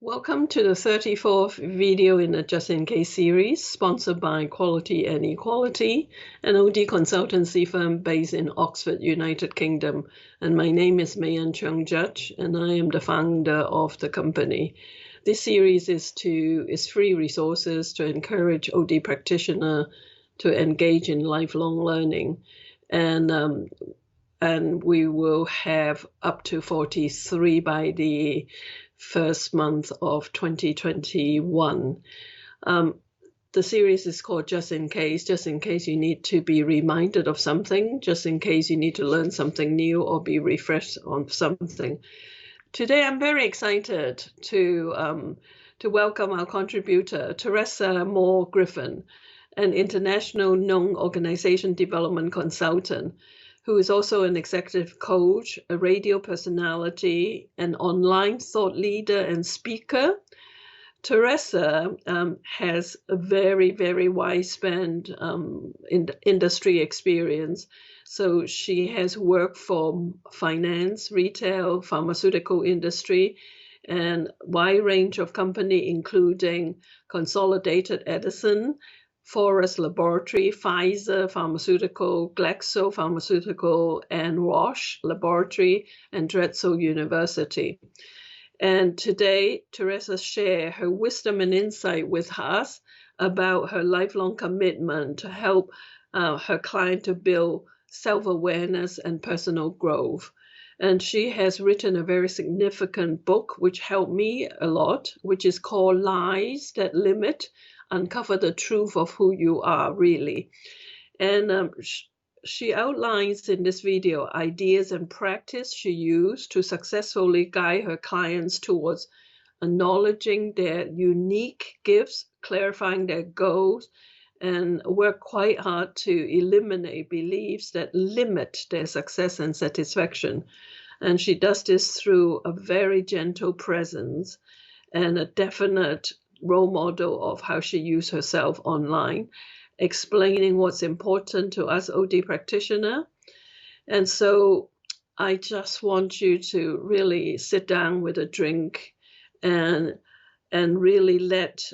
Welcome to the 34th video in the Just In Case series, sponsored by Quality and Equality, an OD consultancy firm based in Oxford, United Kingdom. And my name is Mayan Chung Judge, and I am the founder of the company. This series is free resources to encourage OD practitioner to engage in lifelong learning. And we will have up to 43 by the first month of 2021. The series is called just in case you need to be reminded of something, just in case you need to learn something new or be refreshed on something. Today, I'm very excited to welcome our contributor, Teressa Griffin, an international known organization development consultant, who is also an executive coach, a radio personality, an online thought leader and speaker. Teressa has a very, very wide span in industry experience. So she has worked for finance, retail, pharmaceutical industry, and wide range of company, including Consolidated Edison, Forest Laboratory, Pfizer Pharmaceutical, Glaxo Pharmaceutical, and Roche Laboratory, and Drexel University. And today, Teressa shares her wisdom and insight with us about her lifelong commitment to help her client to build self-awareness and personal growth. And she has written a very significant book, which helped me a lot, which is called Lies That Limit: Uncover the Truth of Who You Are, really. And she outlines in this video ideas and practice she used to successfully guide her clients towards acknowledging their unique gifts, clarifying their goals, and work quite hard to eliminate beliefs that limit their success and satisfaction. And she does this through a very gentle presence and a definite role model of how she used herself online, explaining what's important to us OD practitioner. And so I just want you to really sit down with a drink and really let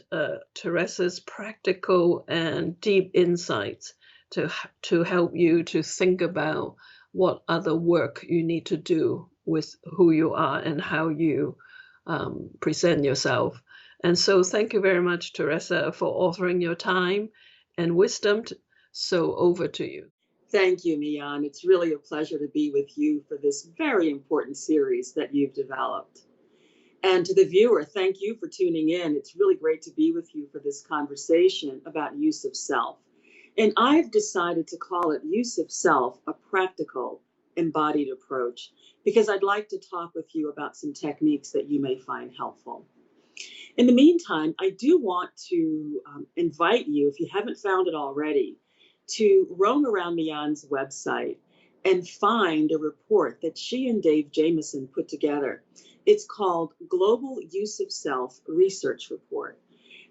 Teressa's practical and deep insights to help you to think about what other work you need to do with who you are and how you present yourself. And so thank you very much, Teressa, for offering your time and wisdom. So over to you. Thank you, Mian. It's really a pleasure to be with you for this very important series that you've developed. And to the viewer, thank you for tuning in. It's really great to be with you for this conversation about use of self. And I've decided to call it Use of Self, a practical, embodied approach, because I'd like to talk with you about some techniques that you may find helpful. In the meantime, I do want to invite you, if you haven't found it already, to roam around Mian's website and find a report that she and Dave Jameson put together. It's called Global Use of Self Research Report.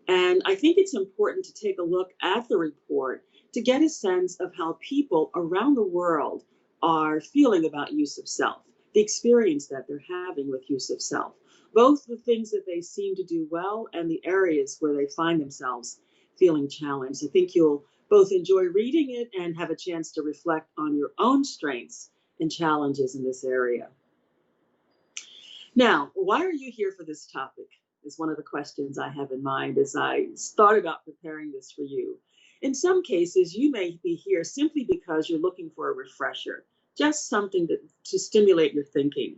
And I think it's important to take a look at the report to get a sense of how people around the world are feeling about use of self, the experience that they're having with use of self, both the things that they seem to do well and the areas where they find themselves feeling challenged. I think you'll both enjoy reading it and have a chance to reflect on your own strengths and challenges in this area. Now, why are you here for this topic is one of the questions I have in mind as I thought about preparing this for you. In some cases, you may be here simply because you're looking for a refresher, just something to stimulate your thinking.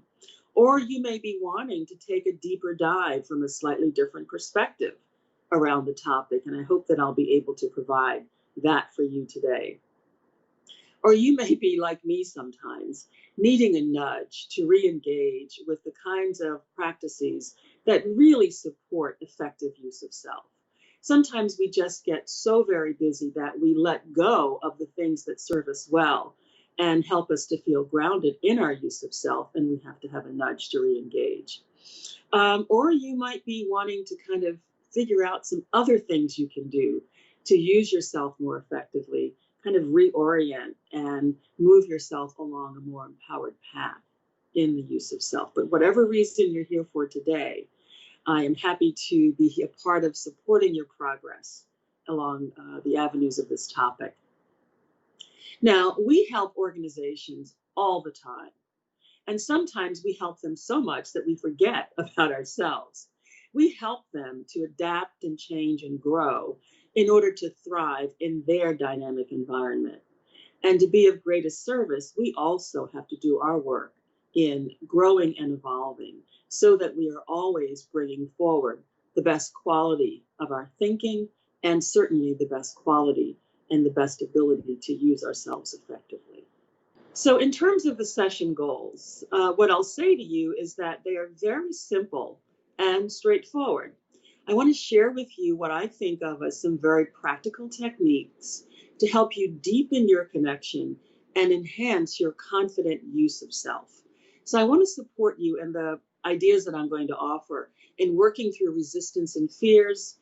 Or you may be wanting to take a deeper dive from a slightly different perspective around the topic, and I hope that I'll be able to provide that for you today. Or you may be like me sometimes, needing a nudge to re-engage with the kinds of practices that really support effective use of self. Sometimes we just get so very busy that we let go of the things that serve us well and help us to feel grounded in our use of self, and we have to have a nudge to re-engage. Or you might be wanting to kind of figure out some other things you can do to use yourself more effectively, kind of reorient and move yourself along a more empowered path in the use of self. But whatever reason you're here for today, I am happy to be a part of supporting your progress along the avenues of this topic. Now, we help organizations all the time, and sometimes we help them so much that we forget about ourselves. We help them to adapt and change and grow in order to thrive in their dynamic environment. And to be of greatest service, we also have to do our work in growing and evolving so that we are always bringing forward the best quality of our thinking and certainly the best quality and the best ability to use ourselves effectively. So in terms of the session goals, what I'll say to you is that they are very simple and straightforward. I want to share with you what I think of as some very practical techniques to help you deepen your connection and enhance your confident use of self. So I want to support you in the ideas that I'm going to offer in working through resistance and fears,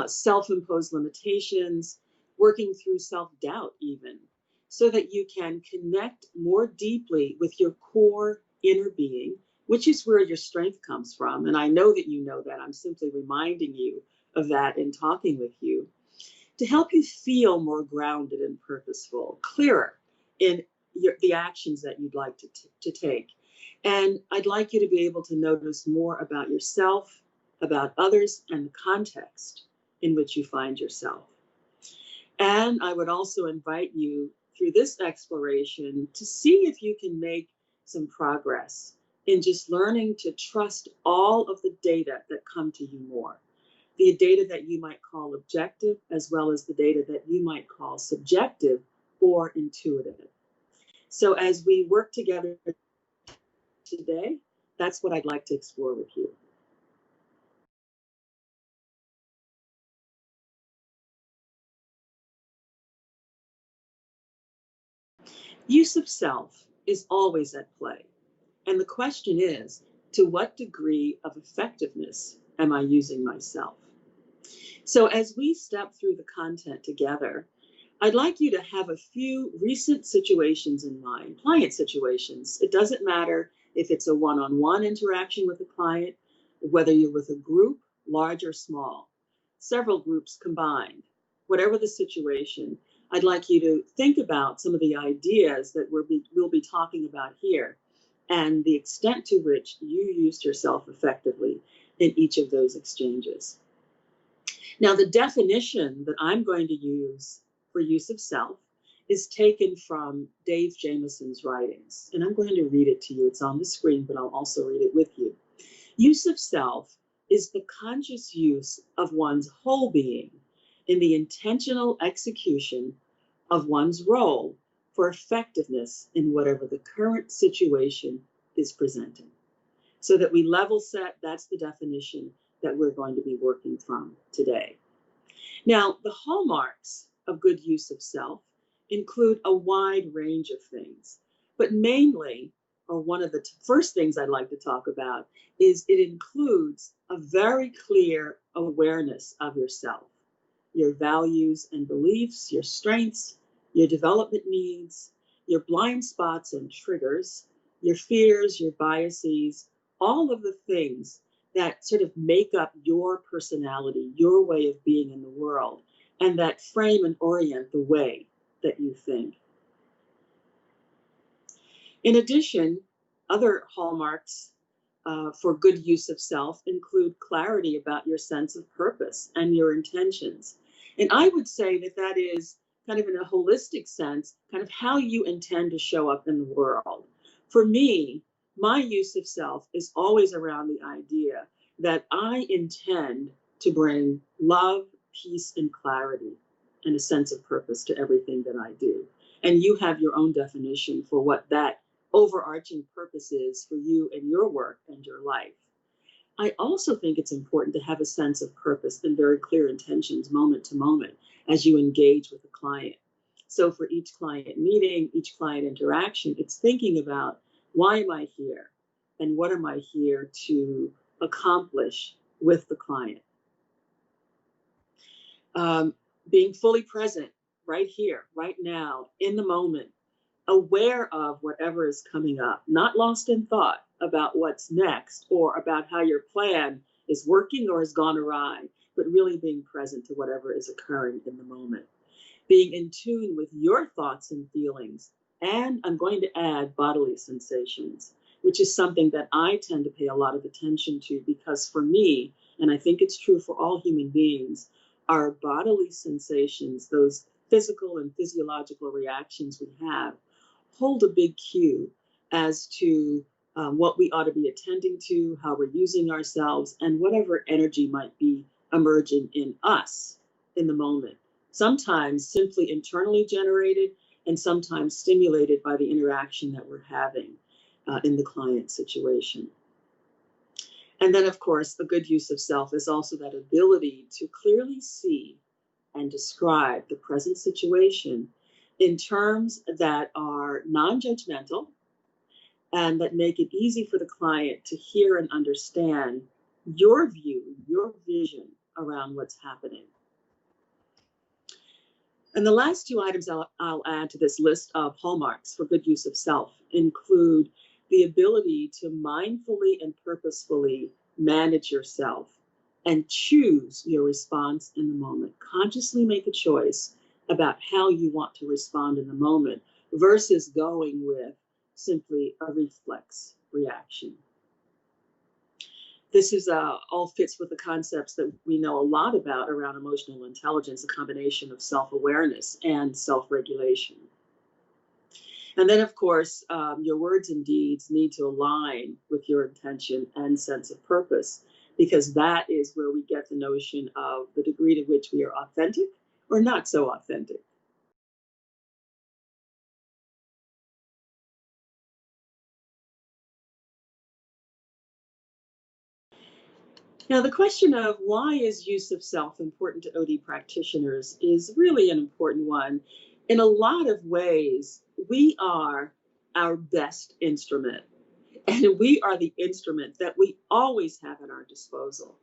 self-imposed limitations, working through self-doubt even, so that you can connect more deeply with your core inner being, which is where your strength comes from. And I know that you know that. I'm simply reminding you of that in talking with you, to help you feel more grounded and purposeful, clearer in the actions that you'd like to take. And I'd like you to be able to notice more about yourself, about others, and the context in which you find yourself. And I would also invite you through this exploration to see if you can make some progress in just learning to trust all of the data that come to you more. The data that you might call objective, as well as the data that you might call subjective or intuitive. So as we work together today, that's what I'd like to explore with you. Use of self is always at play. And the question is, to what degree of effectiveness am I using myself? So as we step through the content together, I'd like you to have a few recent situations in mind, client situations. It doesn't matter if it's a one-on-one interaction with a client, whether you're with a group, large or small, several groups combined, whatever the situation. I'd like you to think about some of the ideas that we'll be talking about here and the extent to which you used yourself effectively in each of those exchanges. Now, the definition that I'm going to use for use of self is taken from Dave Jameson's writings, and I'm going to read it to you. It's on the screen, but I'll also read it with you. Use of self is the conscious use of one's whole being in the intentional execution of one's role for effectiveness in whatever the current situation is presenting. So that we level set, that's the definition that we're going to be working from today. Now, the hallmarks of good use of self include a wide range of things, but mainly, or one of the first things I'd like to talk about, is it includes a very clear awareness of yourself, your values and beliefs, your strengths, your development needs, your blind spots and triggers, your fears, your biases, all of the things that sort of make up your personality, your way of being in the world, and that frame and orient the way that you think. In addition, other hallmarks for good use of self include clarity about your sense of purpose and your intentions. And I would say that that is kind of in a holistic sense, kind of how you intend to show up in the world. For me, my use of self is always around the idea that I intend to bring love, peace, and clarity and a sense of purpose to everything that I do. And you have your own definition for what that overarching purpose is for you and your work and your life. I also think it's important to have a sense of purpose and very clear intentions moment to moment as you engage with a client. So for each client meeting, each client interaction, it's thinking about, why am I here? And what am I here to accomplish with the client? Being fully present right here, right now, in the moment, aware of whatever is coming up, not lost in thought about what's next or about how your plan is working or has gone awry, but really being present to whatever is occurring in the moment. Being in tune with your thoughts and feelings, and I'm going to add bodily sensations, which is something that I tend to pay a lot of attention to, because for me, and I think it's true for all human beings, our bodily sensations, those physical and physiological reactions we have, hold a big cue as to what we ought to be attending to, how we're using ourselves, and whatever energy might be emerging in us in the moment. Sometimes simply internally generated, and sometimes stimulated by the interaction that we're having in the client situation. And then, of course, the good use of self is also that ability to clearly see and describe the present situation in terms that are non-judgmental and that make it easy for the client to hear and understand your view, your vision around what's happening. And the last two items I'll add to this list of hallmarks for good use of self include the ability to mindfully and purposefully manage yourself and choose your response in the moment. Consciously make a choice about how you want to respond in the moment versus going with simply a reflex reaction. This is all fits with the concepts that we know a lot about around emotional intelligence, a combination of self-awareness and self-regulation. And then, of course, your words and deeds need to align with your intention and sense of purpose, because that is where we get the notion of the degree to which we are authentic or not so authentic. Now, the question of why is use of self important to OD practitioners is really an important one. In a lot of ways, we are our best instrument, and we are the instrument that we always have at our disposal.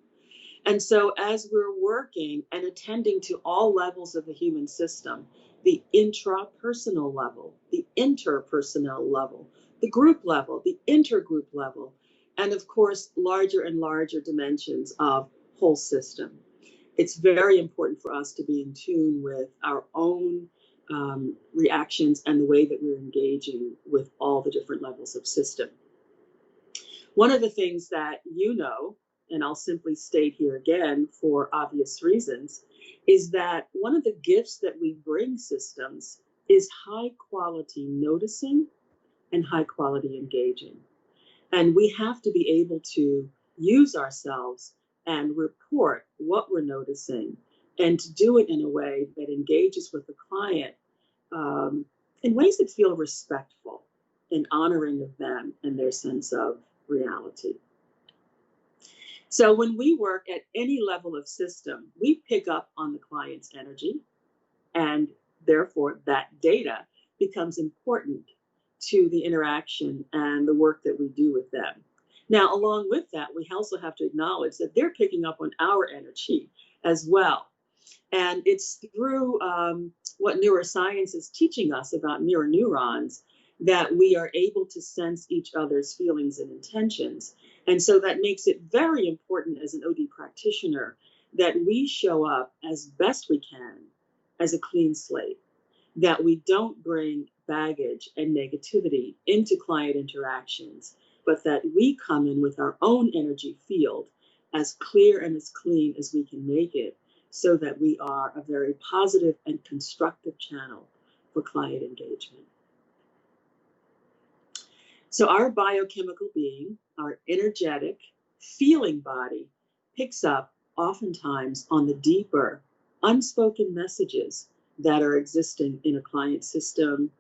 And so as we're working and attending to all levels of the human system, the intrapersonal level, the interpersonal level, the group level, the intergroup level, and of course, larger and larger dimensions of whole system, it's very important for us to be in tune with our own reactions and the way that we're engaging with all the different levels of system. One of the things that you know, and I'll simply state here again for obvious reasons, is that one of the gifts that we bring systems is high quality noticing and high quality engaging. And we have to be able to use ourselves and report what we're noticing, and to do it in a way that engages with the client in ways that feel respectful and honoring of them and their sense of reality. So when we work at any level of system, we pick up on the client's energy, and therefore that data becomes important to the interaction and the work that we do with them. Now, along with that, we also have to acknowledge that they're picking up on our energy as well. And it's through what neuroscience is teaching us about mirror neurons that we are able to sense each other's feelings and intentions. And so that makes it very important as an OD practitioner that we show up as best we can as a clean slate, that we don't bring baggage and negativity into client interactions, but that we come in with our own energy field as clear and as clean as we can make it, so that we are a very positive and constructive channel for client engagement. So our biochemical being, our energetic feeling body, picks up oftentimes on the deeper unspoken messages that are existing in a client system.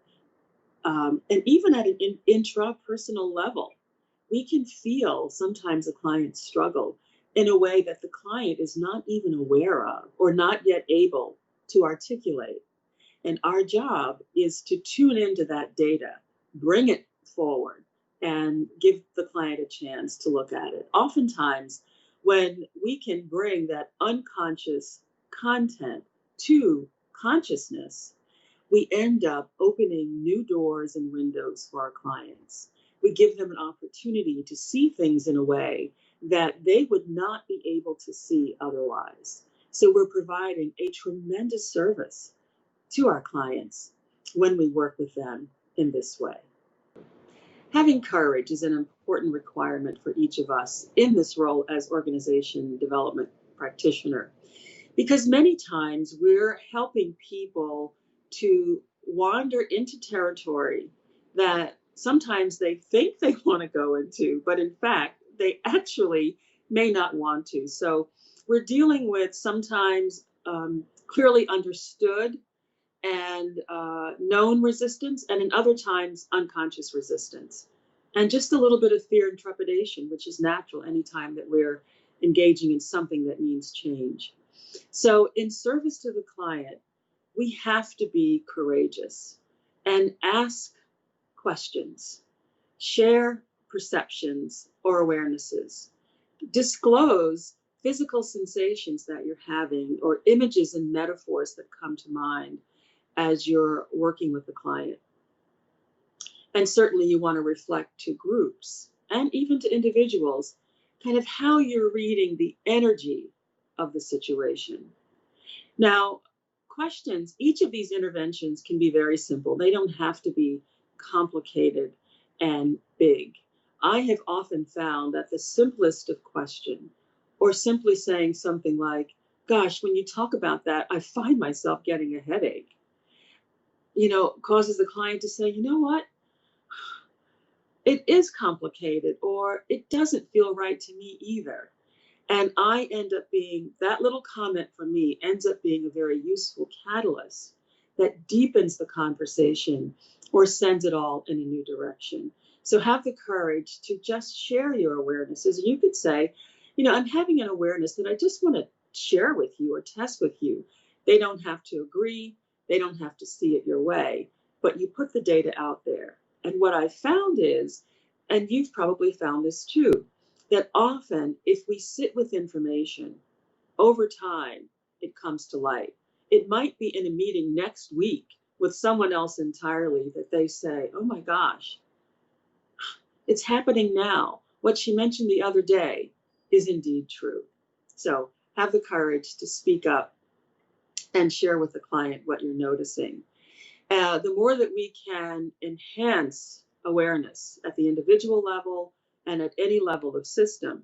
And even at an intrapersonal level, we can feel sometimes a client's struggle in a way that the client is not even aware of or not yet able to articulate. And our job is to tune into that data, bring it forward, and give the client a chance to look at it. Oftentimes, when we can bring that unconscious content to consciousness, we end up opening new doors and windows for our clients. We give them an opportunity to see things in a way that they would not be able to see otherwise. So we're providing a tremendous service to our clients when we work with them in this way. Having courage is an important requirement for each of us in this role as organization development practitioner, because many times we're helping people to wander into territory that sometimes they think they want to go into, but in fact, they actually may not want to. So we're dealing with sometimes clearly understood and known resistance, and in other times, unconscious resistance. And just a little bit of fear and trepidation, which is natural anytime that we're engaging in something that means change. So, in service to the client, we have to be courageous and ask questions, share perceptions or awarenesses, disclose physical sensations that you're having or images and metaphors that come to mind as you're working with the client. And certainly you want to reflect to groups and even to individuals kind of how you're reading the energy of the situation. Now, questions, each of these interventions can be very simple. They don't have to be complicated and big. I have often found that the simplest of question, or simply saying something like, gosh, when you talk about that, I find myself getting a headache, causes the client to say, you know what? It is complicated, or it doesn't feel right to me either. And I end up being, that little comment from me ends up being a very useful catalyst that deepens the conversation or sends it all in a new direction. So have the courage to just share your awarenesses. And you could say, I'm having an awareness that I just want to share with you or test with you. They don't have to agree. They don't have to see it your way, but you put the data out there. And what I found is, and you've probably found this too, that often if we sit with information, over time, it comes to light. It might be in a meeting next week with someone else entirely that they say, oh my gosh, it's happening now. What she mentioned the other day is indeed true. So have the courage to speak up and share with the client what you're noticing. The more that we can enhance awareness at the individual level and at any level of system,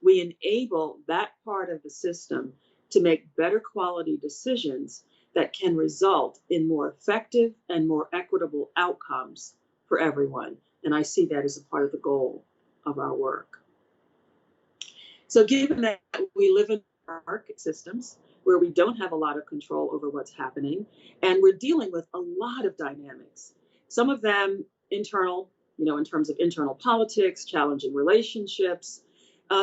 we enable that part of the system to make better quality decisions that can result in more effective and more equitable outcomes for everyone. And I see that as a part of the goal of our work. So given that we live in market systems where we don't have a lot of control over what's happening, and we're dealing with a lot of dynamics, some of them internal, in terms of internal politics, challenging relationships.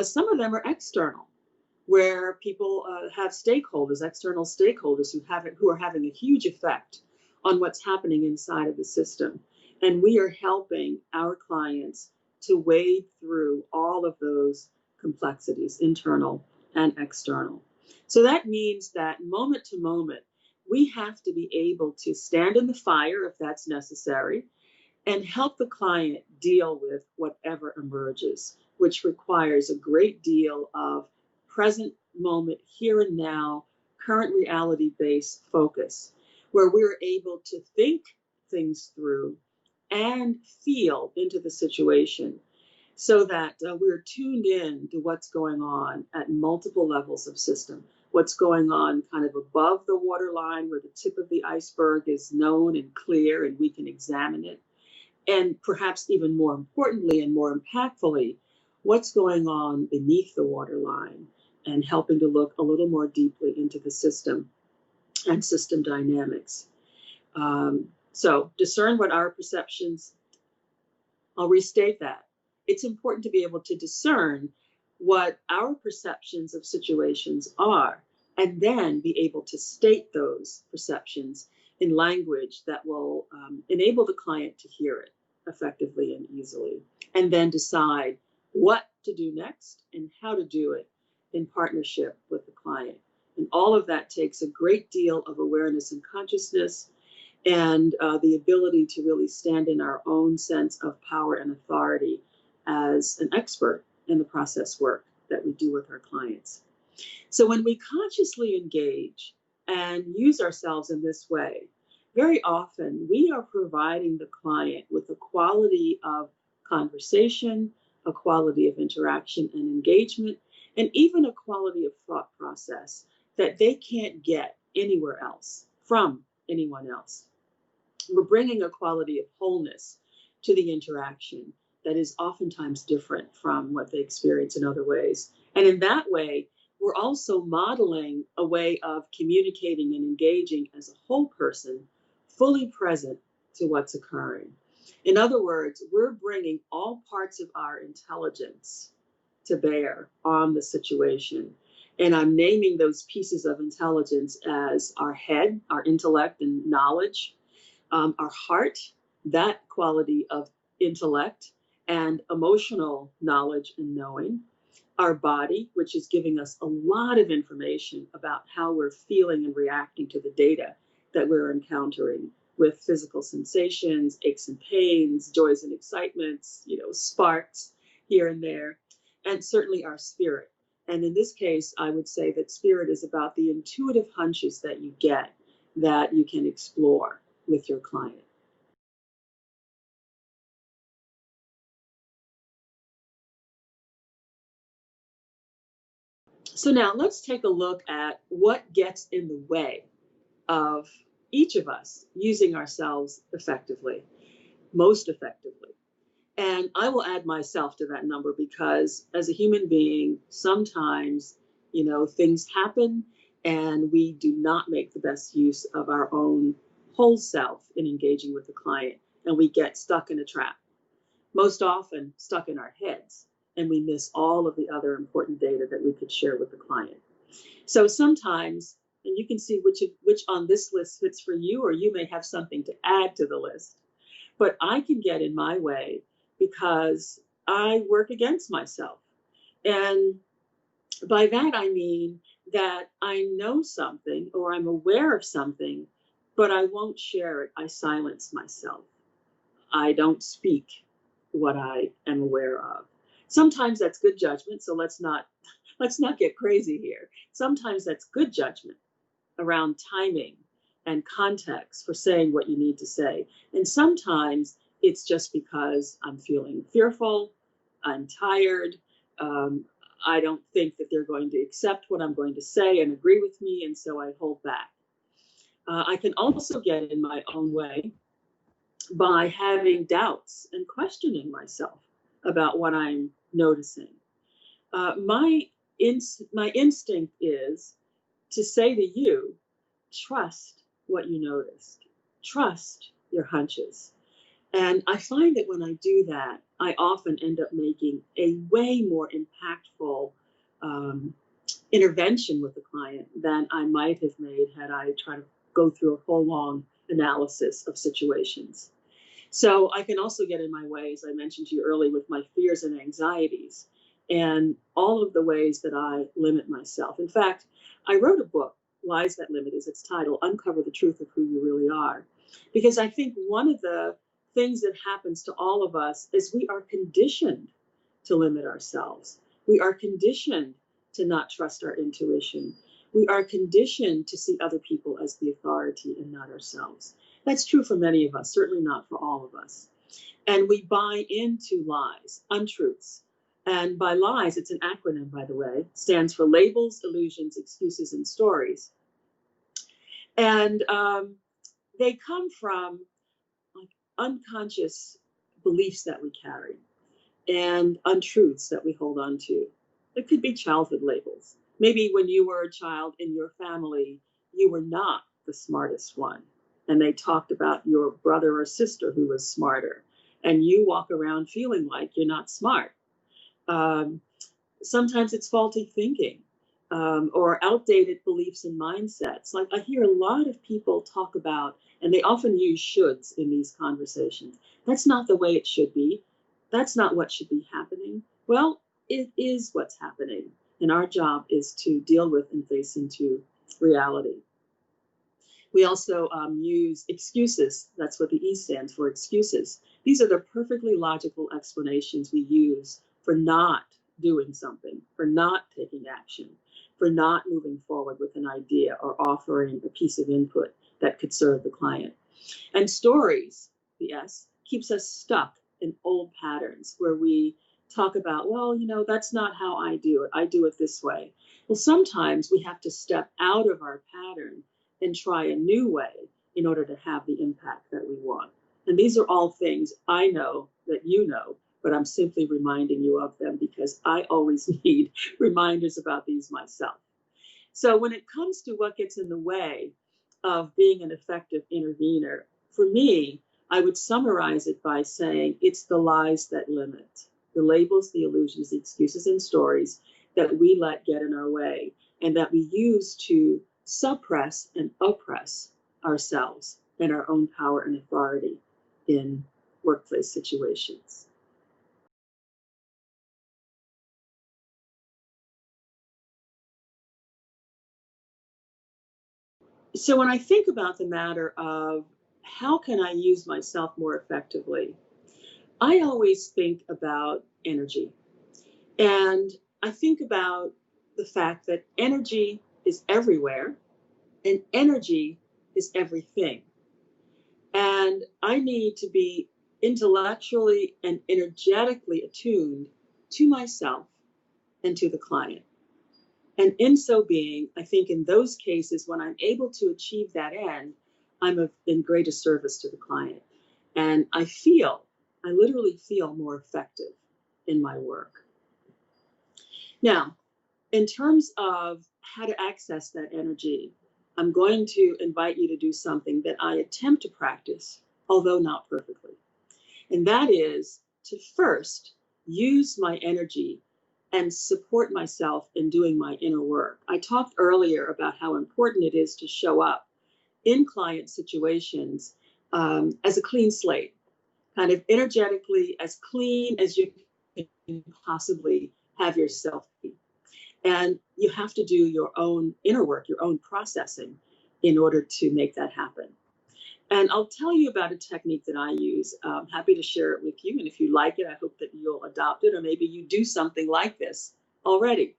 Some of them are external, where people have stakeholders, external stakeholders who are having a huge effect on what's happening inside of the system. And we are helping our clients to wade through all of those complexities, internal and external. So that means that moment to moment, we have to be able to stand in the fire if that's necessary and help the client deal with whatever emerges, which requires a great deal of present moment, here and now, current reality-based focus, where we're able to think things through and feel into the situation so that we're tuned in to what's going on at multiple levels of system, what's going on kind of above the waterline where the tip of the iceberg is known and clear and we can examine it. And perhaps even more importantly and more impactfully, what's going on beneath the waterline and helping to look a little more deeply into the system and system dynamics. So discern what our perceptions, I'll restate that. It's important to be able to discern what our perceptions of situations are, and then be able to state those perceptions in language that will enable the client to hear it effectively and easily, and then decide what to do next and how to do it in partnership with the client. And all of that takes a great deal of awareness and consciousness and the ability to really stand in our own sense of power and authority as an expert in the process work that we do with our clients. So when we consciously engage and use ourselves in this way, very often we are providing the client with a quality of conversation, a quality of interaction and engagement, and even a quality of thought process that they can't get anywhere else from anyone else. We're bringing a quality of wholeness to the interaction that is oftentimes different from what they experience in other ways. And in that way, we're also modeling a way of communicating and engaging as a whole person, fully present to what's occurring. In other words, we're bringing all parts of our intelligence to bear on the situation. And I'm naming those pieces of intelligence as our head, our intellect and knowledge, our heart, that quality of intellect and emotional knowledge and knowing, our body, which is giving us a lot of information about how we're feeling and reacting to the data that we're encountering, with physical sensations, aches and pains, joys and excitements, sparks here and there, and certainly our spirit. And in this case, I would say that spirit is about the intuitive hunches that you get that you can explore with your client. So now let's take a look at what gets in the way of each of us using ourselves effectively, most effectively. And I will add myself to that number because as a human being, sometimes, things happen and we do not make the best use of our own whole self in engaging with the client, and we get stuck in a trap, most often stuck in our heads, and we miss all of the other important data that we could share with the client. So sometimes, and you can see which on this list fits for you, or you may have something to add to the list, but I can get in my way because I work against myself. And by that, I mean that I know something or I'm aware of something, but I won't share it. I silence myself. I don't speak what I am aware of. Sometimes that's good judgment, so let's not get crazy here. Sometimes that's good judgment around timing and context for saying what you need to say. And sometimes it's just because I'm feeling fearful, I'm tired, I don't think that they're going to accept what I'm going to say and agree with me, and so I hold back. I can also get in my own way by having doubts and questioning myself about what I'm noticing. My instinct is to say to you, trust what you noticed, trust your hunches. And I find that when I do that, I often end up making a way more impactful intervention with the client than I might have made had I tried to go through a whole long analysis of situations. So I can also get in my way, as I mentioned to you earlier, with my fears and anxieties and all of the ways that I limit myself. In fact, I wrote a book, Lies That Limit is its title, Uncover the Truth of Who You Really Are. Because I think one of the things that happens to all of us is we are conditioned to limit ourselves. We are conditioned to not trust our intuition. We are conditioned to see other people as the authority and not ourselves. That's true for many of us, certainly not for all of us. And we buy into lies, untruths. And by lies, it's an acronym, by the way, stands for labels, illusions, excuses, and stories. And they come from unconscious beliefs that we carry and untruths that we hold on to. It could be childhood labels. Maybe when you were a child in your family, you were not the smartest one. And they talked about your brother or sister who was smarter. And you walk around feeling like you're not smart. Sometimes it's faulty thinking or outdated beliefs and mindsets. Like I hear a lot of people talk about, and they often use shoulds in these conversations. That's not the way it should be. That's not what should be happening. Well, it is what's happening. And our job is to deal with and face into reality. We also use excuses. That's what the E stands for, excuses. These are the perfectly logical explanations we use for not doing something, for not taking action, for not moving forward with an idea or offering a piece of input that could serve the client. And stories, the S, keeps us stuck in old patterns where we talk about, well, that's not how I do it. I do it this way. Well, sometimes we have to step out of our pattern and try a new way in order to have the impact that we want. And these are all things I know that you know, but I'm simply reminding you of them because I always need reminders about these myself. So when it comes to what gets in the way of being an effective intervener, for me, I would summarize it by saying it's the lies that limit, the labels, the illusions, the excuses, and stories that we let get in our way and that we use to suppress and oppress ourselves and our own power and authority in workplace situations. So when I think about the matter of how can I use myself more effectively, I always think about energy. And I think about the fact that energy is everywhere and energy is everything. And I need to be intellectually and energetically attuned to myself and to the client. And in so being, I think in those cases, when I'm able to achieve that end, I'm in greatest service to the client. And I literally feel more effective in my work. Now, in terms of how to access that energy, I'm going to invite you to do something that I attempt to practice, although not perfectly. And that is to first use my energy and support myself in doing my inner work. I talked earlier about how important it is to show up in client situations as a clean slate, kind of energetically as clean as you can possibly have yourself be. And you have to do your own inner work, your own processing in order to make that happen. And I'll tell you about a technique that I use. I'm happy to share it with you. And if you like it, I hope that you'll adopt it, or maybe you do something like this already.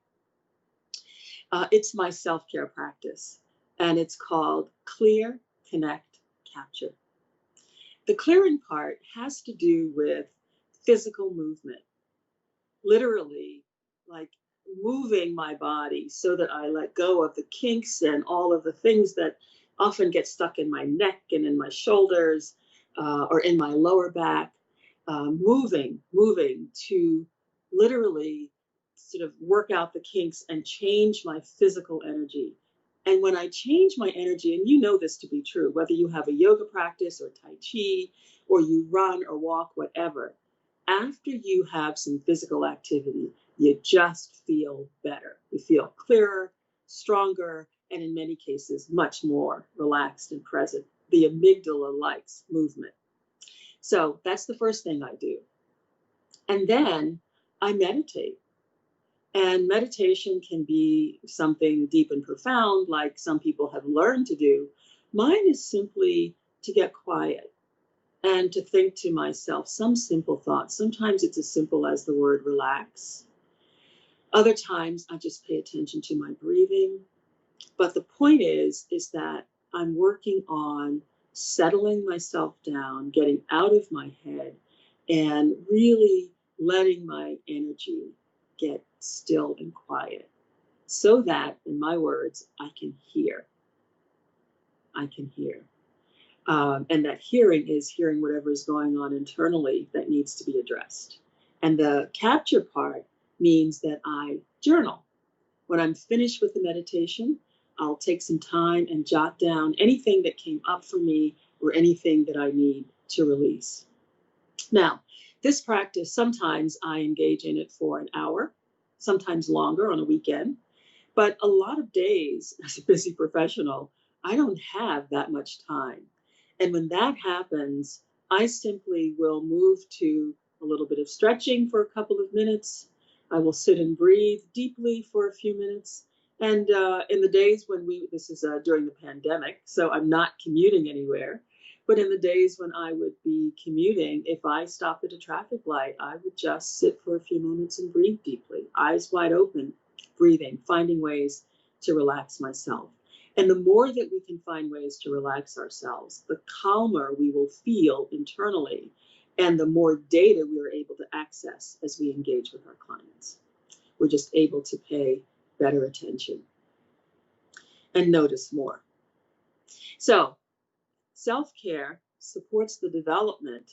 It's my self-care practice, and it's called Clear, Connect, Capture. The clearing part has to do with physical movement, literally like moving my body so that I let go of the kinks and all of the things that often get stuck in my neck and in my shoulders or in my lower back. Moving to literally sort of work out the kinks and change my physical energy. And when I change my energy, and you know this to be true, whether you have a yoga practice or Tai Chi, or you run or walk, whatever, after you have some physical activity, you just feel better. You feel clearer, stronger, and in many cases, much more relaxed and present. The amygdala likes movement. So that's the first thing I do. And then I meditate. And meditation can be something deep and profound, like some people have learned to do. Mine is simply to get quiet and to think to myself some simple thoughts. Sometimes it's as simple as the word relax. Other times I just pay attention to my breathing. But the point is that I'm working on settling myself down, getting out of my head, and really letting my energy get still and quiet so that, in my words, I can hear. I can hear. And that hearing is hearing whatever is going on internally that needs to be addressed. And the capture part means that I journal. When I'm finished with the meditation, I'll take some time and jot down anything that came up for me or anything that I need to release. Now, this practice, sometimes I engage in it for an hour, sometimes longer on a weekend. But a lot of days as a busy professional, I don't have that much time. And when that happens, I simply will move to a little bit of stretching for a couple of minutes. I will sit and breathe deeply for a few minutes. And in the days when this is during the pandemic, so I'm not commuting anywhere. But in the days when I would be commuting, if I stopped at a traffic light, I would just sit for a few moments and breathe deeply, eyes wide open, breathing, finding ways to relax myself. And the more that we can find ways to relax ourselves, the calmer we will feel internally, and the more data we are able to access as we engage with our clients. We're just able to pay better attention and notice more. So, self-care supports the development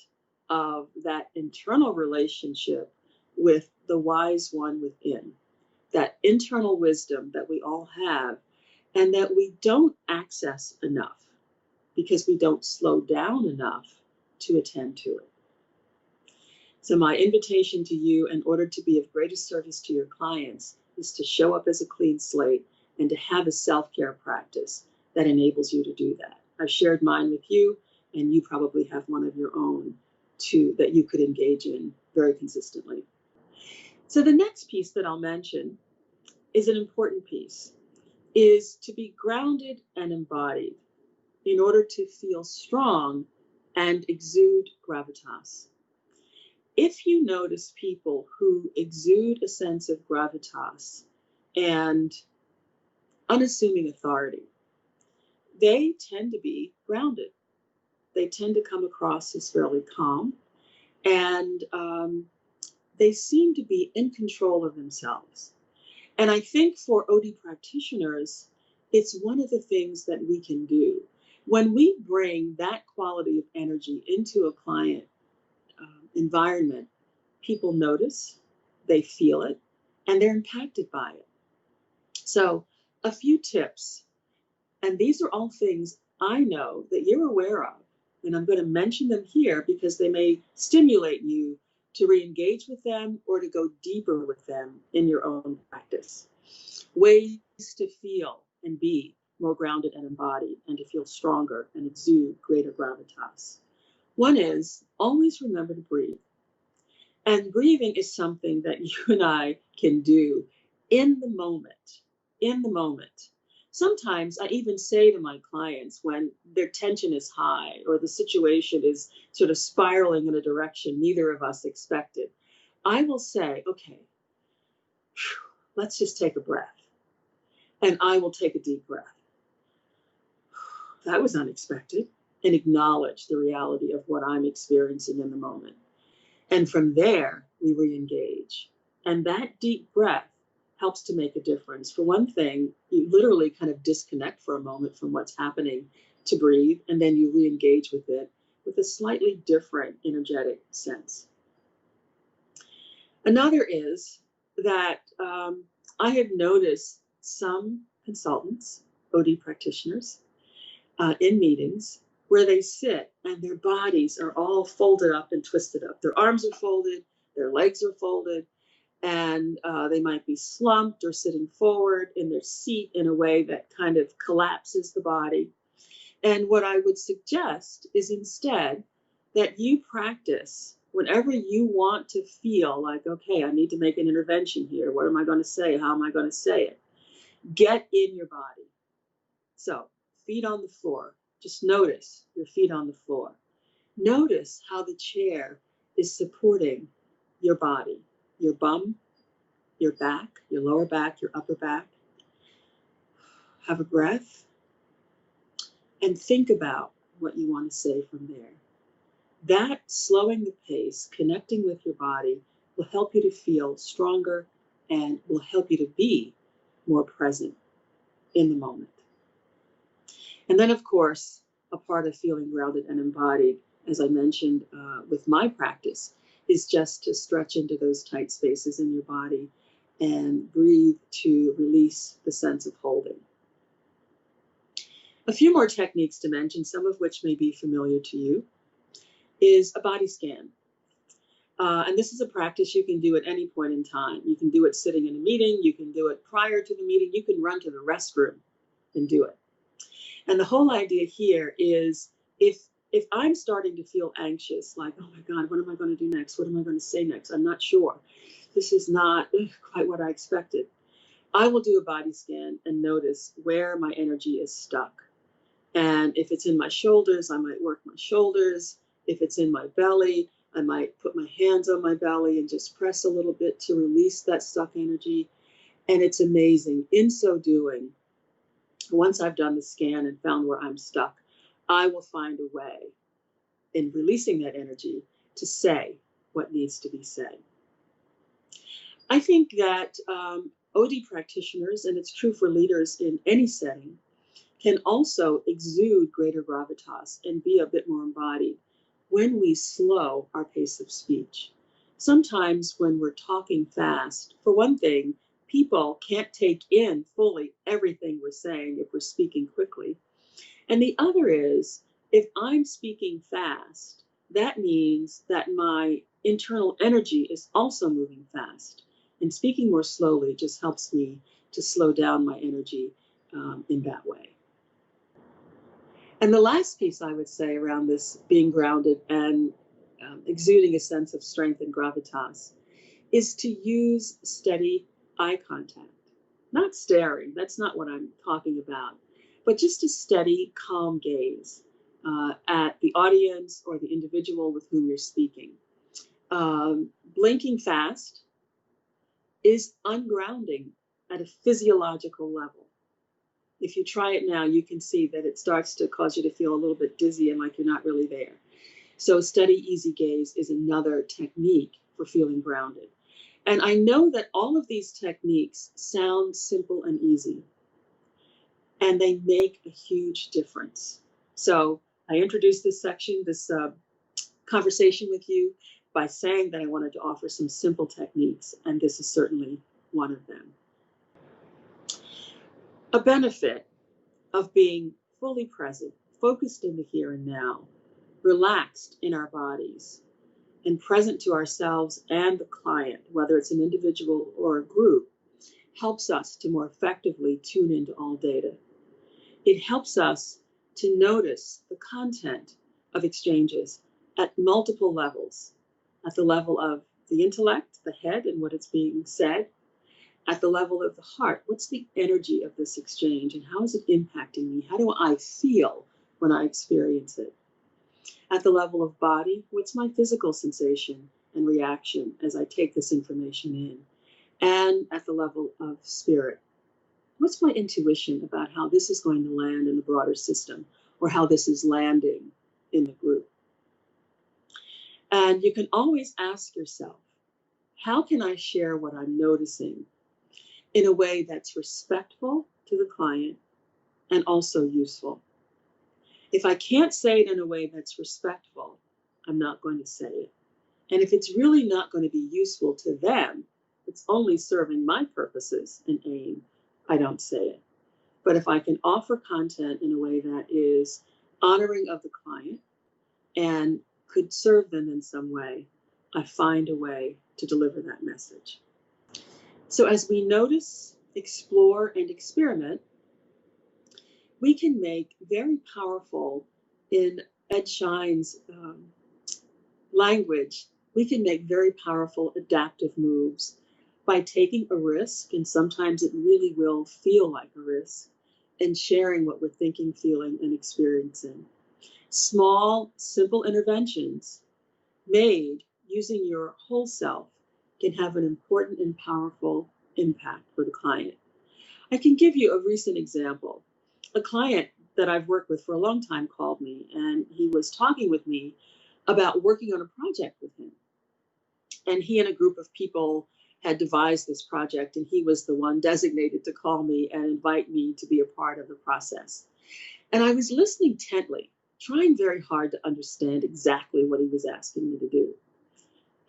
of that internal relationship with the wise one within, that internal wisdom that we all have and that we don't access enough because we don't slow down enough to attend to it. So my invitation to you, in order to be of greatest service to your clients, is to show up as a clean slate and to have a self-care practice that enables you to do that. I've shared mine with you, and you probably have one of your own too that you could engage in very consistently. So the next piece that I'll mention is an important piece, is to be grounded and embodied in order to feel strong and exude gravitas. If you notice people who exude a sense of gravitas and unassuming authority, they tend to be grounded. They tend to come across as fairly calm, and they seem to be in control of themselves. And I think for OD practitioners, it's one of the things that we can do. When we bring that quality of energy into a client environment, people notice, they feel it, and they're impacted by it. So a few tips, and these are all things I know that you're aware of, and I'm going to mention them here because they may stimulate you to re-engage with them or to go deeper with them in your own practice. Ways to feel and be more grounded and embodied, and to feel stronger and exude greater gravitas. One is always remember to breathe. And breathing is something that you and I can do in the moment, in the moment. Sometimes I even say to my clients when their tension is high or the situation is sort of spiraling in a direction neither of us expected, I will say, okay, let's just take a breath. And I will take a deep breath. That was unexpected, and acknowledge the reality of what I'm experiencing in the moment. And from there, we re-engage. And that deep breath helps to make a difference. For one thing, you literally kind of disconnect for a moment from what's happening to breathe, and then you re-engage with it with a slightly different energetic sense. Another is that I have noticed some consultants, OD practitioners, in meetings where they sit and their bodies are all folded up and twisted up. Their arms are folded, their legs are folded, and they might be slumped or sitting forward in their seat in a way that kind of collapses the body. And what I would suggest is instead that you practice whenever you want to feel like, okay, I need to make an intervention here. What am I going to say? How am I going to say it? Get in your body. So, feet on the floor. Just notice your feet on the floor. Notice how the chair is supporting your body, your bum, your back, your lower back, your upper back. Have a breath and think about what you want to say from there. That slowing the pace, connecting with your body, will help you to feel stronger and will help you to be more present in the moment. And then, of course, a part of feeling grounded and embodied, as I mentioned with my practice, is just to stretch into those tight spaces in your body and breathe to release the sense of holding. A few more techniques to mention, some of which may be familiar to you, is a body scan. And this is a practice you can do at any point in time. You can do it sitting in a meeting. You can do it prior to the meeting. You can run to the restroom and do it. And the whole idea here is if I'm starting to feel anxious, like, oh my God, what am I going to do next? What am I going to say next? I'm not sure. This is not quite what I expected. I will do a body scan and notice where my energy is stuck. And if it's in my shoulders, I might work my shoulders. If it's in my belly, I might put my hands on my belly and just press a little bit to release that stuck energy. And it's amazing. In so doing, once I've done the scan and found where I'm stuck, I will find a way in releasing that energy to say what needs to be said. I think that OD practitioners, and it's true for leaders in any setting, can also exude greater gravitas and be a bit more embodied when we slow our pace of speech. Sometimes when we're talking fast, for one thing, people can't take in fully everything we're saying if we're speaking quickly. And the other is, if I'm speaking fast, that means that my internal energy is also moving fast. And speaking more slowly just helps me to slow down my energy in that way. And the last piece I would say around this being grounded and exuding a sense of strength and gravitas is to use steady eye contact. Not staring, that's not what I'm talking about, but just a steady, calm gaze at the audience or the individual with whom you're speaking. Blinking fast is ungrounding at a physiological level. If you try it now, you can see that it starts to cause you to feel a little bit dizzy and like you're not really there. So steady, easy gaze is another technique for feeling grounded. And I know that all of these techniques sound simple and easy, and they make a huge difference. So I introduced this section, this conversation with you by saying that I wanted to offer some simple techniques, and this is certainly one of them. A benefit of being fully present, focused in the here and now, relaxed in our bodies, and present to ourselves and the client, whether it's an individual or a group, helps us to more effectively tune into all data. It helps us to notice the content of exchanges at multiple levels, at the level of the intellect, the head, and what it's being said, at the level of the heart. What's the energy of this exchange and how is it impacting me? How do I feel when I experience it? At the level of body, what's my physical sensation and reaction as I take this information in? And at the level of spirit, what's my intuition about how this is going to land in the broader system or how this is landing in the group? And you can always ask yourself, how can I share what I'm noticing in a way that's respectful to the client and also useful? If I can't say it in a way that's respectful, I'm not going to say it. And if it's really not going to be useful to them, it's only serving my purposes and aim, I don't say it. But if I can offer content in a way that is honoring of the client and could serve them in some way, I find a way to deliver that message. So as we notice, explore, and experiment, we can make very powerful, in Ed Shine's language, we can make very powerful adaptive moves by taking a risk, and sometimes it really will feel like a risk, and sharing what we're thinking, feeling, and experiencing. Small, simple interventions made using your whole self can have an important and powerful impact for the client. I can give you a recent example. A client that I've worked with for a long time called me, and he was talking with me about working on a project with him. And he and a group of people had devised this project, and he was the one designated to call me and invite me to be a part of the process. And I was listening intently, trying very hard to understand exactly what he was asking me to do.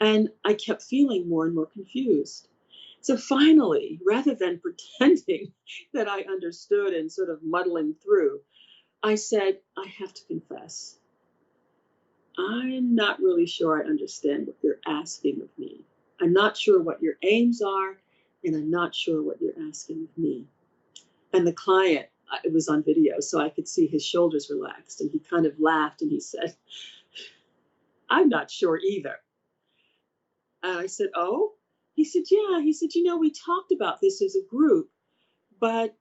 And I kept feeling more and more confused. So finally, rather than pretending that I understood and sort of muddling through, I said, I have to confess, I'm not really sure I understand what you're asking of me. I'm not sure what your aims are, and I'm not sure what you're asking of me. And the client, it was on video, so I could see his shoulders relaxed, and he kind of laughed and he said, I'm not sure either. And I said, oh? He said, yeah. He said, we talked about this as a group, but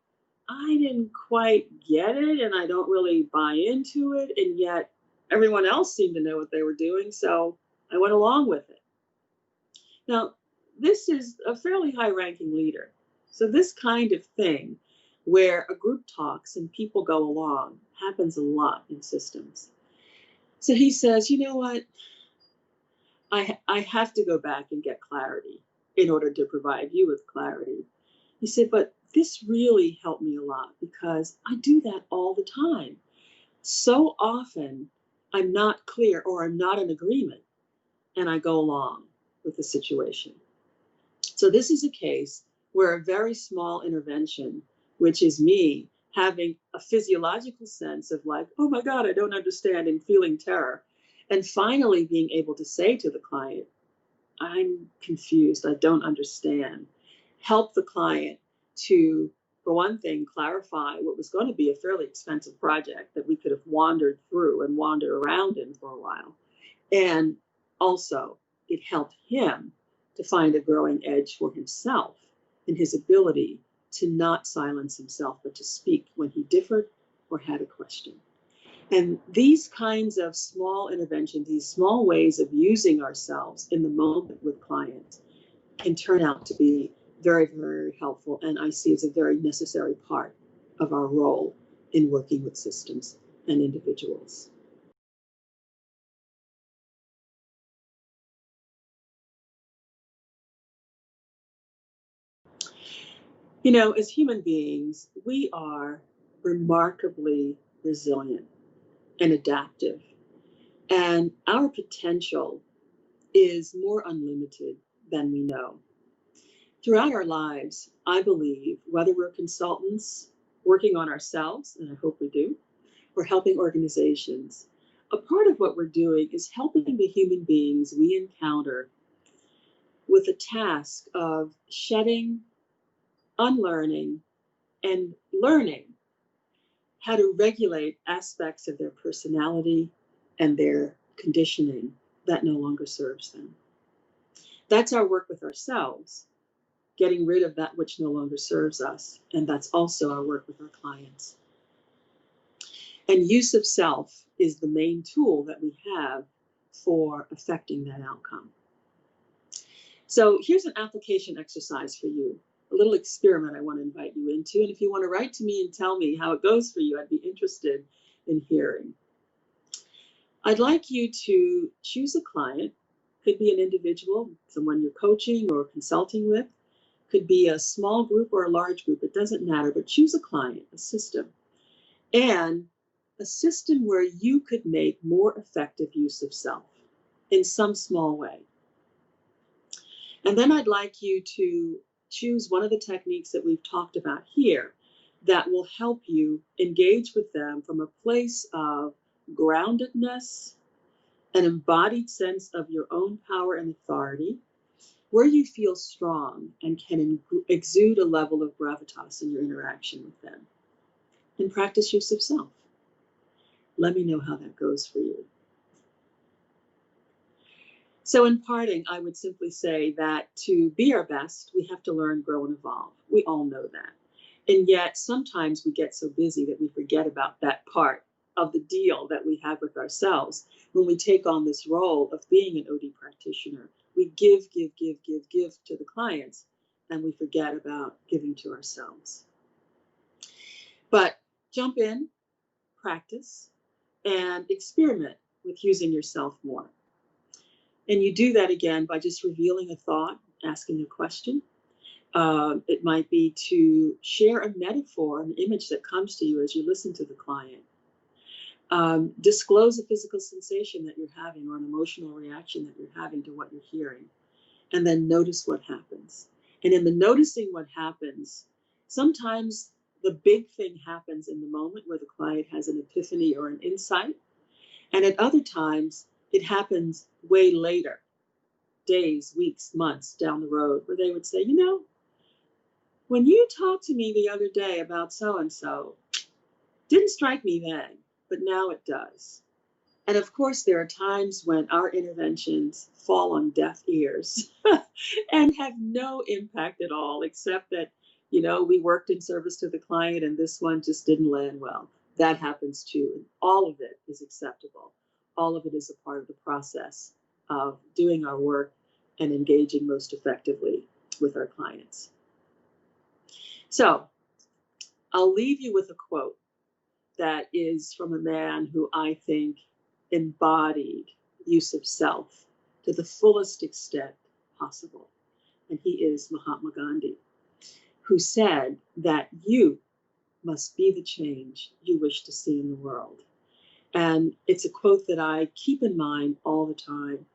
I didn't quite get it and I don't really buy into it. And yet everyone else seemed to know what they were doing. So I went along with it. Now, this is a fairly high ranking leader. So this kind of thing where a group talks and people go along happens a lot in systems. So he says, you know what? I have to go back and get clarity in order to provide you with clarity. He said, but this really helped me a lot because I do that all the time. So often I'm not clear or I'm not in agreement and I go along with the situation. So this is a case where a very small intervention, which is me having a physiological sense of like, oh my God, I don't understand, and feeling terror, and finally being able to say to the client, I'm confused, I don't understand, help the client to, for one thing, clarify what was going to be a fairly expensive project that we could have wandered through and wandered around in for a while. And also, it helped him to find a growing edge for himself in his ability to not silence himself, but to speak when he differed or had a question. And these kinds of small interventions, these small ways of using ourselves in the moment with clients can turn out to be very, very helpful. And I see as a very necessary part of our role in working with systems and individuals. You know, as human beings, we are remarkably resilient and adaptive, and our potential is more unlimited than we know. Throughout our lives, I believe, whether we're consultants working on ourselves, and I hope we do, or helping organizations, a part of what we're doing is helping the human beings we encounter with the task of shedding, unlearning, and learning how to regulate aspects of their personality and their conditioning that no longer serves them. That's our work with ourselves, getting rid of that which no longer serves us. And that's also our work with our clients. And use of self is the main tool that we have for affecting that outcome. So here's an application exercise for you, a little experiment I want to invite you into. And if you want to write to me and tell me how it goes for you, I'd be interested in hearing. I'd like you to choose a client. Could be an individual, someone you're coaching or consulting with. Could be a small group or a large group. It doesn't matter, but choose a client, a system. And a system where you could make more effective use of self in some small way. And then I'd like you to choose one of the techniques that we've talked about here that will help you engage with them from a place of groundedness, an embodied sense of your own power and authority, where you feel strong and can exude a level of gravitas in your interaction with them, and practice use of self. Let me know how that goes for you. So in parting, I would simply say that to be our best, we have to learn, grow, and evolve. We all know that. And yet sometimes we get so busy that we forget about that part of the deal that we have with ourselves. When we take on this role of being an OD practitioner, we give to the clients, and we forget about giving to ourselves. But jump in, practice, and experiment with using yourself more. And you do that again by just revealing a thought, asking a question. It might be to share a metaphor, an image that comes to you as you listen to the client. Disclose a physical sensation that you're having or an emotional reaction that you're having to what you're hearing. And then notice what happens. And in the noticing what happens, sometimes the big thing happens in the moment where the client has an epiphany or an insight. And at other times, it happens way later, days, weeks, months down the road, where they would say, you know, when you talked to me the other day about so-and-so, didn't strike me then, but now it does. And of course, there are times when our interventions fall on deaf ears and have no impact at all, except that, we worked in service to the client and this one just didn't land well. That happens too. And all of it is acceptable. All of it is a part of the process of doing our work and engaging most effectively with our clients. So I'll leave you with a quote that is from a man who I think embodied use of self to the fullest extent possible. And he is Mahatma Gandhi, who said that you must be the change you wish to see in the world. And it's a quote that I keep in mind all the time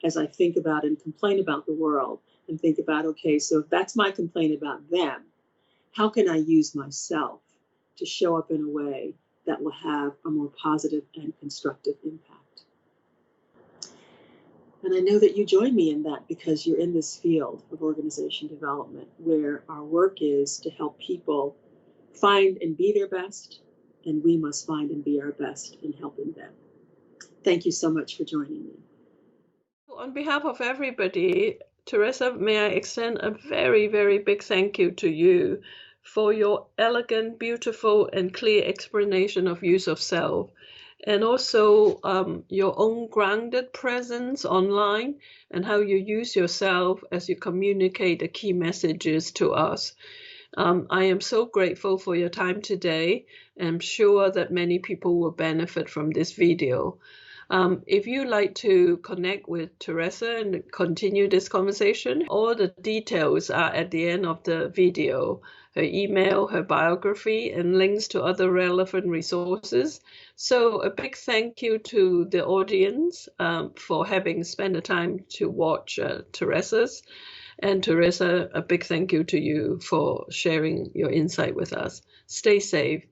as I think about and complain about the world and think about, okay, so if that's my complaint about them, how can I use myself to show up in a way that will have a more positive and constructive impact? And I know that you join me in that because you're in this field of organization development where our work is to help people find and be their best, and we must find and be our best in helping them. Thank you so much for joining me. On behalf of everybody, Teressa, may I extend a very, very big thank you to you for your elegant, beautiful, and clear explanation of use of self, and also your own grounded presence online and how you use yourself as you communicate the key messages to us. I am so grateful for your time today. I'm sure that many people will benefit from this video. If you'd like to connect with Teressa and continue this conversation, all the details are at the end of the video. Her email, her biography, and links to other relevant resources. So a big thank you to the audience for having spent the time to watch Teressa's. And Teressa, a big thank you to you for sharing your insight with us. Stay safe.